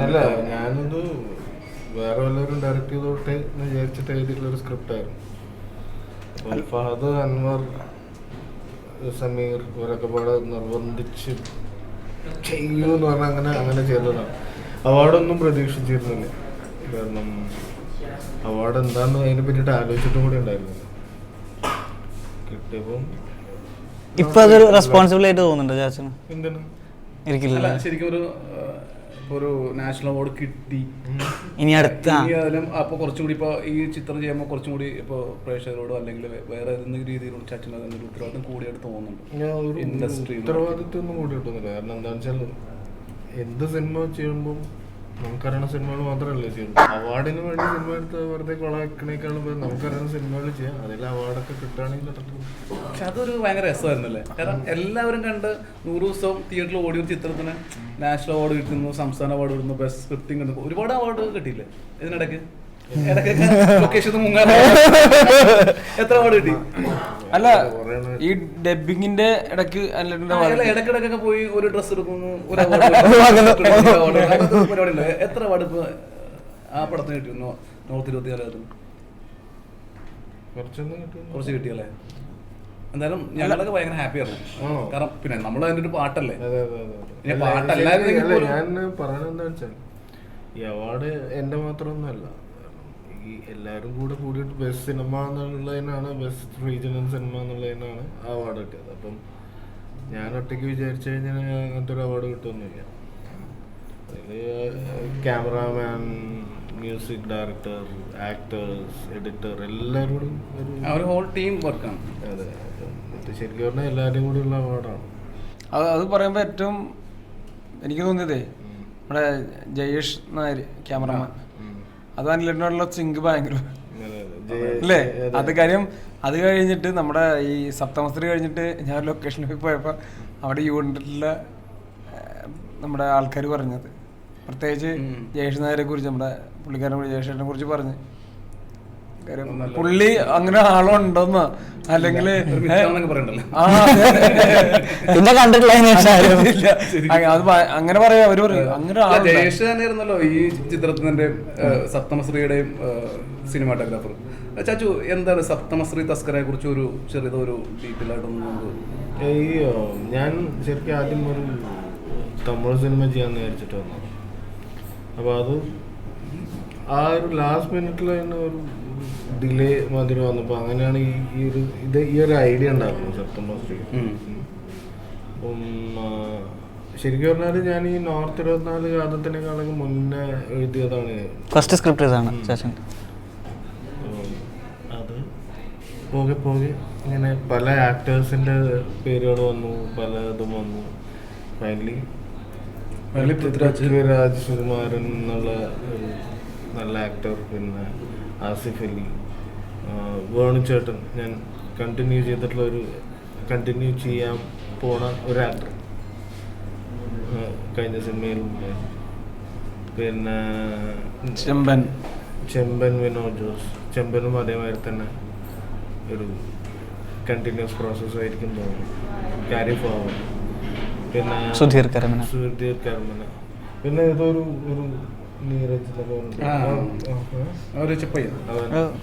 അല്ല, ഞാനത് വേറെ വല്ലവരും ഡയറക്റ്റ് ചെയ്തോട്ടെ എന്ന് വിചാരിച്ചിട്ട് എഴുതിയിട്ടുള്ളൊരു സ്ക്രിപ്റ്റായിരുന്നു. ഫഹദ്, അൻവർ, സമീർ ഇവരൊക്കെ പാടെ നിർബന്ധിച്ച് ചെയ്യൂ എന്ന് പറഞ്ഞാൽ അങ്ങനെ ചെയ്തതാണ്. അവാർഡൊന്നും പ്രതീക്ഷിച്ചിരുന്നില്ല, കാരണം അവാർഡ് എന്താന്ന് അതിനെ പറ്റിയിട്ട് ആലോചിച്ചിട്ടും കൂടി ഉണ്ടായിരുന്നില്ല. കിട്ടിയപ്പം ഇപ്പൊ അതൊരു റെസ്പോൺസിബിൾ ആയിട്ട് തോന്നുന്നുണ്ട് ചാച്ചന്? എന്തിനാ ഇരിക്കില്ല, ശരിക്കും ഒരു നാഷണൽ അവാർഡ് കിട്ടി. ഇനി അടുത്ത അപ്പൊ കുറച്ചും കൂടി ഇപ്പൊ ഈ ചിത്രം ചെയ്യുമ്പോൾ കുറച്ചും കൂടി ഇപ്പൊ പ്രേക്ഷകരോടോ അല്ലെങ്കിൽ വേറെ ഏതെങ്കിലും രീതിയിലുള്ള ചാച്ചിന് ഉത്തരവാദിത്വം കൂടിയായിട്ട് തോന്നുന്നുണ്ട്. ഇൻഡസ്ട്രി ഉത്തരവാദിത്വം ഒന്നും കൂടി കിട്ടുന്നില്ല. കാരണം എന്താണെന്ന് വെച്ചാൽ എന്ത് സിനിമ ചെയ്യുമ്പോൾ നമുക്കറിയണ സിനിമകൾ മാത്രമല്ലേ ചെയ്യുന്നത്. അവാർഡിന് വേണ്ടി സിനിമ എടുത്ത് വെറുതെ കൊളാക്കണേക്കാളും നമുക്കറിയുന്ന സിനിമകൾ ചെയ്യാം. അതിൽ അവാർഡൊക്കെ കിട്ടുകയാണെങ്കിൽ. പക്ഷെ അതൊരു ഭയങ്കര രസമായിരുന്നല്ലേ, കാരണം എല്ലാവരും കണ്ട് 100 ദിവസം തിയേറ്ററിൽ ഓടിയ ചിത്രത്തിന് നാഷണൽ അവാർഡ് കിട്ടുന്നു, സംസ്ഥാന അവാർഡ് കിട്ടുന്നു, ബെസ്റ്റ് സ്ക്രിപ്റ്റിംഗ് കിട്ടുന്നു, ഒരുപാട് അവാർഡ് കിട്ടിയില്ലേ ഇതിനിടയ്ക്ക്? ലൊക്കേഷൻ മുങ്ങാൻ എത്ര അവാർഡ് കിട്ടി? അല്ല, ഈ ഡബിങ്ങിന്റെ ഇടയ്ക്ക് ഇടയ്ക്കിടയ്ക്കൊക്കെ പോയി ഒരു ഡ്രസ് എടുക്കുന്നു, ഒരു പരിപാടി ഉണ്ട്. എത്ര അവാർഡ് ഇപ്പൊ ആ പടത്തിന് കിട്ടിയിരുന്നു? നോർത്ത് 24 കുറച്ച് കിട്ടിയല്ലേ? എന്തായാലും ഞങ്ങളൊക്കെ ഭയങ്കര ഹാപ്പി ആയിരുന്നു. കാരണം പിന്നെ നമ്മൾ അതിന്റെ ഒരു പാട്ടല്ലേ, പാട്ടല്ലായിരുന്നു. ഞാൻ പറയണെന്താ വെച്ചാൽ ഈ അവാർഡ് എന്റെ മാത്രമൊന്നുമല്ല, ഈ എല്ലാവരും കൂടിയിട്ട് ബെസ്റ്റ് സിനിമ എന്നുള്ളതിനാണ്, ബെസ്റ്റ് റീജിയണൽ സിനിമ എന്നുള്ളതിനാണ് ആ അവാർഡ് കിട്ടിയത്. അപ്പം ഞാൻ ഒറ്റയ്ക്ക് വിചാരിച്ചു കഴിഞ്ഞാൽ അങ്ങനത്തെ ഒരു അവാർഡ് കിട്ടുമൊന്നുമില്ല. അതിൽ cameraman, music director, actors, editor എല്ലാവരും ഒരു ഹോൾ ടീം വർക്കാണ്. അതെ, ശരിക്കും പറഞ്ഞാൽ എല്ലാവരും കൂടി ഉള്ള അവാർഡാണ്. അത് പറയുമ്പോൾ ഏറ്റവും എനിക്ക് തോന്നിയതേ, നമ്മുടെ ജയേഷ് നായർ ക്യാമറമാൻ, അത് അനിലിനോടുള്ള സിങ്ക് ഭയങ്കര അല്ലേ. അത് കാര്യം അത് കഴിഞ്ഞിട്ട് നമ്മുടെ ഈ സപ്തമസ്ത്രീ കഴിഞ്ഞിട്ട് ഞാൻ ലൊക്കേഷനിൽ പോയപ്പോൾ അവിടെ യൂണിറ്റിലെ നമ്മുടെ ആൾക്കാർ പറഞ്ഞത്, പ്രത്യേകിച്ച് ജയേഷ് നായരെ കുറിച്ച്, നമ്മുടെ പുള്ളിക്കാരനെ കുറിച്ച്, ജയേഷിനെ കുറിച്ച് പറഞ്ഞ് കാര്യം പുള്ളി അങ്ങനെ ആളുണ്ടോന്നോ അല്ലെങ്കിൽ പിന്നെ കണ്ടിട്ടില്ല അങ്ങനെ പറയാ അവര് പറയും അങ്ങനെ ജയേഷ് തന്നെയായിരുന്നല്ലോ ഈ ചിത്രത്തിന്റെ സപ്തമശ്രീയുടെയും സിനിമാറ്റോഗ്രാഫർ. ചാച്ചു, എന്താണ് സപ്തമശ്രീ തസ്കരയെ കുറിച്ച് ഒരു ചെറിയൊരു ഡീറ്റെയിൽ ആയിട്ടൊന്നും? അയ്യോ, ഞാൻ ശരിക്കും ആദ്യം ഒരു തമിഴ് സിനിമ ചെയ്യാന്ന് വിചാരിച്ചിട്ട് വന്നു. അപ്പോൾ അത് ആ ഒരു ലാസ്റ്റ് മിനിറ്റിൽ തന്നെ ഒരു ഡിലേ മാതിരി വന്നപ്പോൾ അങ്ങനെയാണ് ഈ ഒരു ഐഡിയ ഉണ്ടാക്കുന്നത് സപ്തമശ്രീ. അപ്പം ശരിക്കും പറഞ്ഞാൽ ഞാൻ ഈ നോർത്ത് 24 കാലത്തിനേക്കാളൊക്കെ മുന്നേ എഴുതിയതാണ് ഫസ്റ്റ് സ്ക്രിപ്റ്റ് ഇതാണ്. അത് പോകെ പോകെ ഇങ്ങനെ പല ആക്ടേഴ്സിൻ്റെ പേരുകൾ വന്നു, പല ഇതും വന്നു. ഫൈനലി പൃഥ്വിരാജ് സുകുമാരൻ എന്നുള്ള ഒരു നല്ല ആക്ടർ, പിന്നെ ആസിഫ് അലി, വേണുചേട്ടൻ, ഞാൻ കണ്ടിന്യൂ ചെയ്യാൻ പോണ ഒരു ആക്ടർ കഴിഞ്ഞ സിനിമയിലും. പിന്നെ ചെമ്പൻ വിനോദ് ജോസ്, ചെമ്പനും അതേമാതിരി തന്നെ ഒരു കണ്ടിന്യൂസ് പ്രോസസ് ആയിരിക്കും തോന്നുന്നു. Carry forward. പിന്നെ സുധീർ കരമന, പിന്നെ ഇതൊരു നീരജ്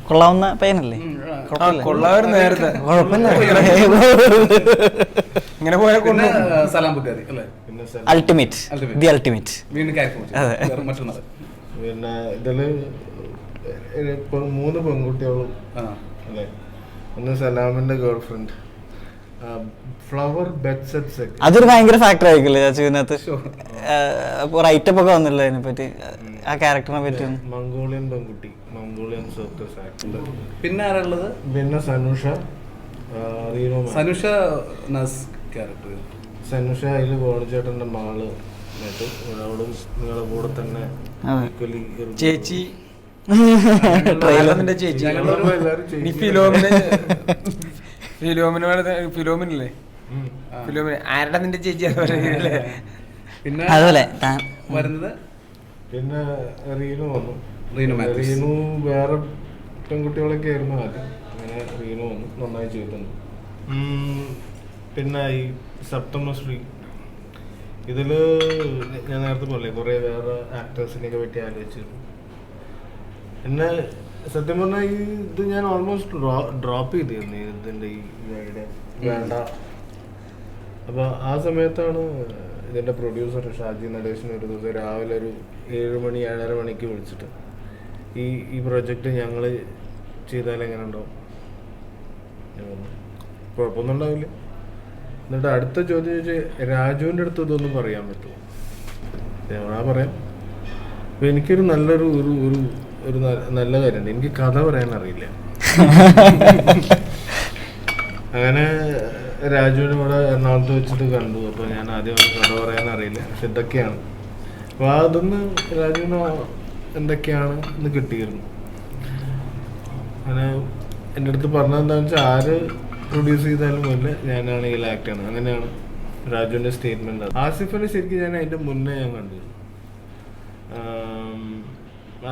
കൊള്ളാവുന്ന പയ്യനല്ലേ? നേരത്തെ ഇങ്ങനെ പോയ സലാം ബുക്കാരി അല്ലേ? Ultimate, the ultimate. പിന്നെ ഇതില് ഇപ്പൊ 3 പെൺകുട്ടികളും അല്ലേ. ഒന്ന് സലാമിന്റെ ഗേൾ ഫ്രണ്ട്, ഫ്ലവർ ബെഡ്സെറ്റ്സ്. അതൊരു ഭയങ്കര ഫാക്ടർ ആയിരിക്കില്ലേ ചാച്ചു ഇതിനകത്ത്? റൈറ്റപ്പ് ഒക്കെ വന്നില്ല അതിനെ പറ്റി, ആ ക്യാരക്ടറിനെ പറ്റി. മംഗോളിയൻ പെൺകുട്ടി, മംഗോളിയൻ സർക്കസ് ആക്ടർ. പിന്നെ ആരുള്ളത്? പിന്നെ സനുഷ സനുഷ അതിൽ വേണുചേട്ടന്റെ മകള്. അവളും നിങ്ങളുടെ കൂടെ തന്നെ ചേച്ചി, ചേച്ചി ഫിലോമിനല്ലേ? ഫിലോമിന ആരുടെ നിന്റെ ചേച്ചി പറയല്ലേ? പിന്നെ അതുപോലെ വരുന്നത് പിന്നെ റീനു വന്നു. റീനു വേറെ പെൺകുട്ടികളൊക്കെ ആയിരുന്നു ആദ്യം. അങ്ങനെ റീനു വന്നു, നന്നായി ചെയ്തിട്ടുണ്ട്. പിന്നെ ഈ സപ്തമശ്രീ ഇതില് ഞാൻ നേരത്തെ പോലെ കുറെ വേറെ ആക്ടേഴ്സിനെയൊക്കെ പറ്റി ആലോചിച്ചിരുന്നു. പിന്നെ സത്യം പറഞ്ഞാൽ ഇത് ഞാൻ ഓൾമോസ്റ്റ് ഡ്രോപ്പ് ചെയ്തിരുന്നു ഇതിൻ്റെ ഈ ഐഡിയ വേണ്ട. അപ്പോൾ ആ സമയത്താണ് ഇതിൻ്റെ പ്രൊഡ്യൂസർ ഷാജി നടേശൻ ഒരു ദിവസം രാവിലെ ഒരു 7 മണി 7:30 മണിക്ക് വിളിച്ചിട്ട് ഈ പ്രൊജക്റ്റ് ഞങ്ങൾ ചെയ്താൽ എങ്ങനെ ഉണ്ടാവും? കുഴപ്പമൊന്നും ഉണ്ടാവില്ല. എന്നിട്ട് അടുത്ത ചോദ്യം ചോദിച്ച് രാജുവിൻ്റെ അടുത്ത് ഇതൊന്നും പറയാൻ പറ്റുമോ? ഞാൻ പറയാം. അപ്പോൾ എനിക്കൊരു നല്ലൊരു ഒരു നല്ല കാര്യമുണ്ട്, എനിക്ക് കഥ പറയാൻ അറിയില്ല. അങ്ങനെ രാജുവിനെ ഇവിടെ എറണാകുളത്ത് വെച്ചിട്ട് കണ്ടു. അപ്പോൾ ഞാൻ ആദ്യം കഥ പറയാൻ അറിയില്ല, പക്ഷെ ഇതൊക്കെയാണ്. അപ്പോൾ അതൊന്ന് രാജുവിന് എന്തൊക്കെയാണ് എന്ന് കിട്ടിയിരുന്നു. അങ്ങനെ എൻ്റെ അടുത്ത് പറഞ്ഞതെന്താണെന്ന് വെച്ചാൽ ആര് പ്രൊഡ്യൂസ് ചെയ്താലും പോലെ ഞാനാണ് ഇതിൽ ആക്ട് ചെയ്യണം. അങ്ങനെയാണ് രാജുവിൻ്റെ സ്റ്റേറ്റ്മെൻറ്റ്. ആസിഫിനെ ശരിക്കും ഞാൻ അതിൻ്റെ മുന്നേ ഞാൻ കണ്ടിരുന്നു.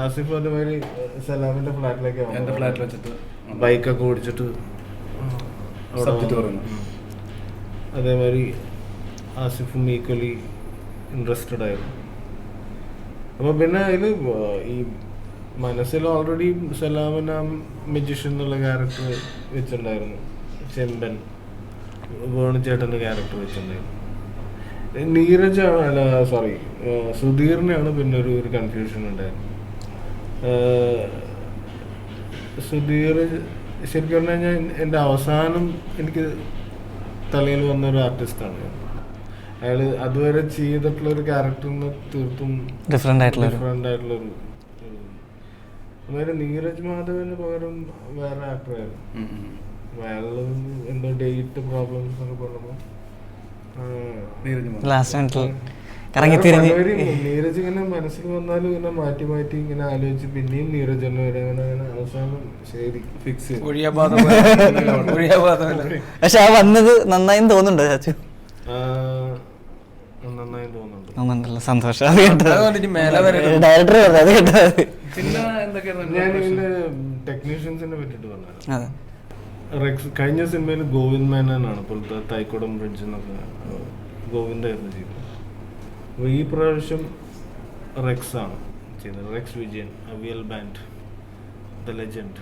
ആസിഫ് അതേമാതിരി സലാമിൻ്റെ ഫ്ലാറ്റിലേക്ക് വെച്ചിട്ട് ബൈക്കൊക്കെ ഓടിച്ചിട്ട് അതേമാതിരി ആസിഫും ഈക്വലി ഇൻട്രസ്റ്റഡ് ആയിരുന്നു. അപ്പോൾ പിന്നെ അതിൽ ഈ മനസ്സിൽ ഓൾറെഡി സലാമിന് മജിഷ്യൻ എന്നുള്ള ക്യാരക്ടർ വെച്ചിട്ടുണ്ടായിരുന്നു. ചെമ്പൻ വേണുചേട്ടൻ്റെ ക്യാരക്ടർ വെച്ചിട്ടുണ്ടായിരുന്നു. നീരജ് സുധീറിനാണ് പിന്നെ ഒരു കൺഫ്യൂഷൻ ഉണ്ടായിരുന്നു. സുധീർ ശരിക്കും പറഞ്ഞു കഴിഞ്ഞാൽ എൻ്റെ അവസാനം എനിക്ക് തലയിൽ വന്നൊരു ആർട്ടിസ്റ്റാണ്. അയാൾ അതുവരെ ചെയ്തിട്ടുള്ളൊരു ക്യാരക്ടറിന് തീർത്തും ഡിഫറെൻ്റ് ആയിട്ടുള്ളൊരു അതായത് നീരജ് മാധവന് പകരം വേറെ ആക്ടറായിരുന്നു. അയാൾ എന്തോ ഡേറ്റ് പ്രോബ്ലംസ് ഒക്കെ പറഞ്ഞപ്പോൾ ലാസ്റ്റ് മിനിറ്റിൽ കറങ്ങിത്തിരിഞ്ഞ് നീരജ് ഇങ്ങനെ മനസ്സിൽ വന്നാലും ഇങ്ങനെ മാറ്റി മാറ്റി ഇങ്ങനെ ആലോചിച്ച് പിന്നെയും നീരജ് തന്നെ വരെ അങ്ങനെ അവസാനം ശരി ഫിക്സ് പക്ഷെ ആ വന്നത് നന്നായി തോന്നുന്നുണ്ടോ ചാച്ചു? നന്നായി തോന്നുന്നുണ്ട്. സന്തോഷം. അത് കേട്ടത് ഡയറക്ടർ പറഞ്ഞത്, അത് കേട്ടത്. ഞാൻ ഇതിന്റെ ടെക്നീഷ്യൻസിനെ പറ്റിട്ട് പറഞ്ഞു. അതെ, റെക്സ് കഴിഞ്ഞ സിനിമയിൽ ഗോവിന്ദ് മേനോനാണ് ഇപ്പോഴത്തെ തൈക്കുടം ബ്രിഡ്ജ് എന്നൊക്കെ ഗോവിന്ദായിരുന്നു ചെയ്തത്. അപ്പോൾ ഈ പ്രാവശ്യം റെക്സ് ആണ് ചെയ്തത്. Rex Vijayan, avial band, the legend.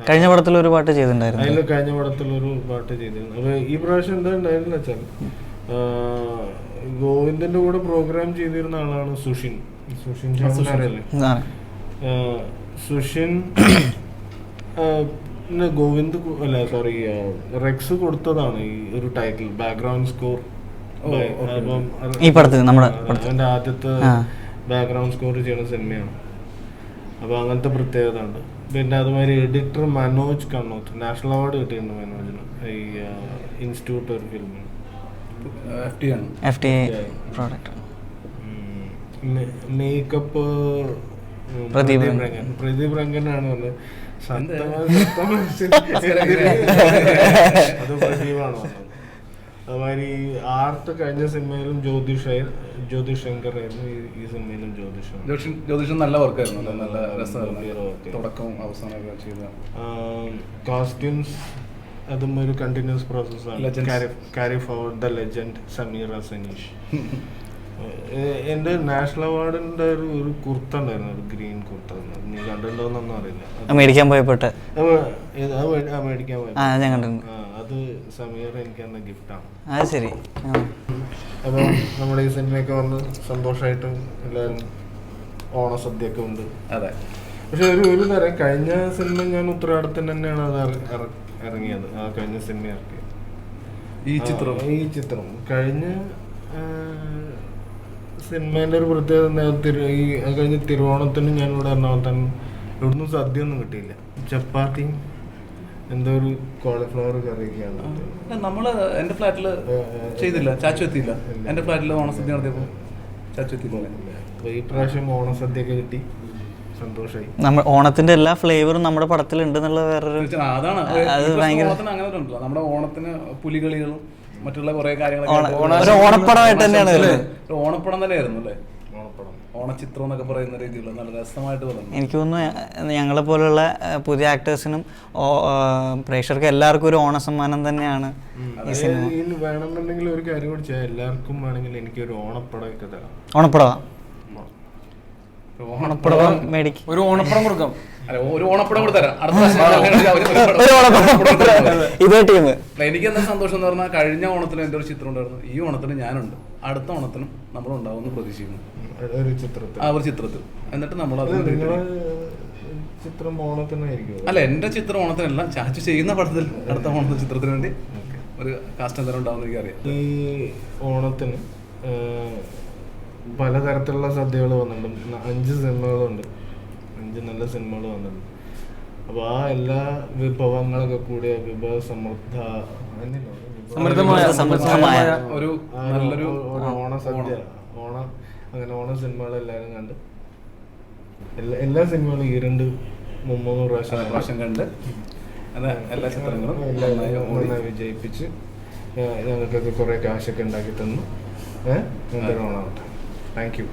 കഴിഞ്ഞ പടത്തിൽ ഒരു പാട്ട് ചെയ്തിട്ടുണ്ടായിരുന്നു. അതിൽ കഴിഞ്ഞ പടത്തിലൊരു പാട്ട് ചെയ്തിരുന്നു. അപ്പോൾ ഈ പ്രാവശ്യം എന്താ ഉണ്ടായിരുന്നു വെച്ചാൽ ഗോവിന്ദന്റെ കൂടെ പ്രോഗ്രാം ചെയ്തിരുന്ന ആളാണ് സുഷിൻ. സുഷിൻ സുഷിൻ ഗോവിന്ദ് അല്ല സോറി റെക്സ് കൊടുത്തതാണ് ഈ ഒരു ടൈറ്റിൽ, ബാക്ക്ഗ്രൗണ്ട് സ്കോർ. ഈ പടത്തിൽ നമ്മുടെ അവന്റെ ആദ്യത്തെ ബാക്ക്ഗ്രൗണ്ട് സ്കോർ ചെയ്യുന്ന സിനിമയാണ്. അപ്പൊ അങ്ങനത്തെ പ്രത്യേകത ഉണ്ട്. പിന്നെ അതുമാതിരി editor Manoj Kannoth, national award കിട്ടിയിരുന്നു മനോജിന് ഈ ഇൻസ്റ്റിറ്റ്യൂട്ട് ഒരു ഫിലിമിന്. മേക്കപ്പ് പ്രദീപ് രംഗനാണ് പറഞ്ഞത്. അത് പ്രദീപാണ് പറഞ്ഞത്. അതുമാതിരി ആർട്ട് കഴിഞ്ഞ സിനിമയിലും ജ്യോതിഷ് ശങ്കർ ആയിരുന്നു, ഈ സിനിമയിലും ജ്യോതിഷം നല്ല വർക്കായിരുന്നു, നല്ല രസമായിരുന്നു തുടക്കവും അവസാനമൊക്കെ ചെയ്ത. കോസ്റ്റ്യൂംസ് അതും ഒരു കണ്ടിന്യൂസ് പ്രോസസ്സാണ്. Carry forward the legend Sameera Saneesh. എൻ്റെ നാഷണൽ അവാർഡിന്റെ ഒരു കുർത്ത ഉണ്ടായിരുന്നു, ഒരു ഗ്രീൻ കുർത്ത. നീ കണ്ടിട്ടുണ്ടോന്നൊന്നും അറിയില്ല. മേടിക്കാൻ പോയപ്പോട്ടെ മേടിക്കാൻ പോയി. അത് സമീറ എനിക്ക് തന്നെ ഗിഫ്റ്റാണ്. അത് ശരി. അപ്പം നമ്മുടെ ഈ സിനിമയൊക്കെ വന്ന് സന്തോഷമായിട്ട് എല്ലാവരും ഓണസദ്യയൊക്കെ ഉണ്ട്. അതെ. പക്ഷെ ഒരു തരം കഴിഞ്ഞ സിനിമ ഞാൻ ഉത്തരാടത്തിന് തന്നെയാണ് അത് ഇറങ്ങിയത്. ആ കഴിഞ്ഞ സിനിമ ഇറക്കിയത് ഈ ചിത്രം കഴിഞ്ഞ സിനിമേൻ്റെ ഒരു പ്രത്യേകത. ഈ കഴിഞ്ഞ തിരുവോണത്തിന് ഞാനിവിടെ എറണാകുളത്താണ്. ഇവിടുന്ന് സദ്യ ഒന്നും കിട്ടിയില്ല. ചപ്പാത്തിയും എന്തോ ഒരു കോളിഫ്ലവർ കറിയൊക്കെയാണ്. നമ്മള് എന്റെ ഫ്ലാറ്റില് ചെയ്തില്ല, ചാച്ചു എത്തിയില്ല. എന്റെ ഫ്ലാറ്റില് ഓണസദ്യ നടത്തിയപ്പോ ചാച്ചു എത്തിയില്ല. അപ്പൊ ഈ പ്രാവശ്യം ഓണസദ്യയൊക്കെ കിട്ടി, സന്തോഷമായി. നമ്മൾ ഓണത്തിന്റെ എല്ലാ ഫ്ലേവറും നമ്മുടെ പടത്തിലുണ്ട് എന്നുള്ള വേറൊരു അതാണ്. ഓണത്തിന് അങ്ങനെ ഉണ്ടല്ലോ, നമ്മുടെ ഓണത്തിന് പുലികളികളും മറ്റുള്ള കുറെ കാര്യങ്ങളൊക്കെ ഓണപ്പടമായിട്ട് തന്നെയാണ്. ഓണപ്പടം തന്നെയായിരുന്നു അല്ലേ, ഓണച്ചിത്രം എന്നൊക്കെ പറയുന്ന രീതിയിലുള്ള നല്ല രസമായിട്ട് തോന്നുന്നു. എനിക്ക് തോന്നുന്നു ഞങ്ങളെ പോലുള്ള പുതിയ ആക്ടേഴ്സിനും പ്രേക്ഷകർക്ക് എല്ലാവർക്കും ഒരു ഓണസമ്മാനം തന്നെയാണ് ഈ സിനിമ. വേണമെന്നുണ്ടെങ്കിൽ ഒരു കാര്യം കൂടി ചെയ്യാം, എല്ലാവർക്കും വേണമെങ്കിൽ എനിക്ക് ഒരു ഓണപ്പടമൊക്കെ തരാം. ഓണപ്പടം മേടിക്കും, ഒരു ഓണപ്പടം കൊടുക്കാം. ഒരു ഓണപ്പടം കൂടെ തരാം. ഇതേ ടീം. എനിക്ക് എന്താ സന്തോഷം എന്ന് പറഞ്ഞാൽ കഴിഞ്ഞ ഓണത്തിന് എന്റെ ഒരു ചിത്രം ഉണ്ടായിരുന്നു, ഈ ഓണത്തിന് ഞാനുണ്ട്, അടുത്ത ഓണത്തിനും നമ്മളുണ്ടാവുമെന്ന് പ്രതീക്ഷിക്കുന്നു ഒരു ചിത്രത്തിൽ. എന്നിട്ട് നമ്മൾ ചിത്രം ഓണത്തിനായിരിക്കും. അല്ല, എന്റെ ചിത്രം ഓണത്തിനല്ല, ചാച്ചു ചെയ്യുന്ന പടത്തിൽ അടുത്ത ഓണത്തിന് ചിത്രത്തിന് വേണ്ടി ഒരു കാസ്റ്റ് എന്തായാലും ഉണ്ടാവുന്ന എനിക്കറിയാം. ഈ ഓണത്തിന് പലതരത്തിലുള്ള സദ്യകൾ വന്നിട്ടുണ്ട്. 5 സിനിമകളുണ്ട്, 5 നല്ല സിനിമകൾ വന്നിട്ടുണ്ട്. അപ്പോൾ ആ എല്ലാ വിഭവങ്ങളൊക്കെ കൂടിയ സമൃദ്ധമായ ഒരു നല്ലൊരു ഓണസദ്യ, അങ്ങനെ ഓണ സിനിമകളെല്ലാവരും കണ്ട് എല്ലാ സിനിമകളും 2-3 പ്രാവശ്യം കണ്ട് എല്ലാ ചിത്രങ്ങളും നന്നായി വിജയിപ്പിച്ച് ഞങ്ങൾക്കൊക്കെ കുറേ കാശൊക്കെ ഉണ്ടാക്കി തന്നു. എന്തൊരു ഓണമാവട്ടെ. Thank you.